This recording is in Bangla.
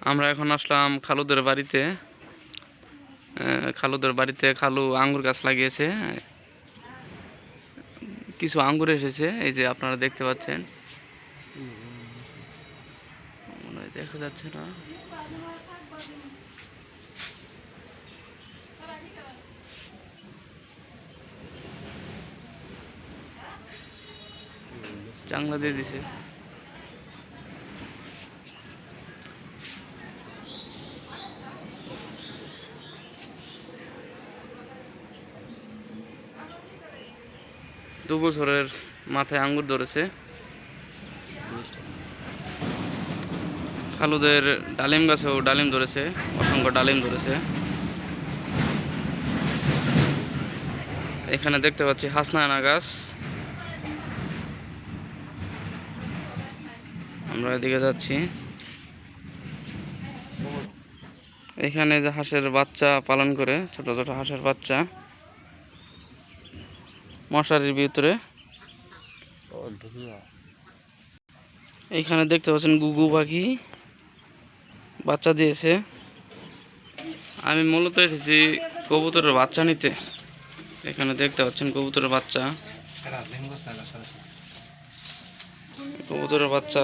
আমরা এখন আসলাম খালুদের বাড়িতে। খালু আঙ্গুর গাছ লাগিয়েছে, কিছু আঙ্গুর এসেছে, এই যে আপনারা দেখতে পাচ্ছেন, মনে হয় দেখা যাচ্ছে না। চাংলা দিয়ে দিছে। দু বছরের মাথায় আঙ্গুর ধরেছে। খালুদের ডালিম গাছেও ডালিম ধরেছে, অসংখ্য ডালিম ধরেছে। এখানে দেখতে পাচ্ছি হাসনায়না গাছ। আমরা এদিকে যাচ্ছি। এখানে যে হাঁসের বাচ্চা পালন করে, ছোট ছোট হাঁসের বাচ্চা মশারির ভিতরে। এইখানে দেখতে পাচ্ছেন গুগু পাখি বাচ্চা দিয়েছে। আমি মূলত এসেছি কবুতরের বাচ্চা নিতে। এখানে দেখতে পাচ্ছেন কবুতরের বাচ্চা। কবুতরের বাচ্চা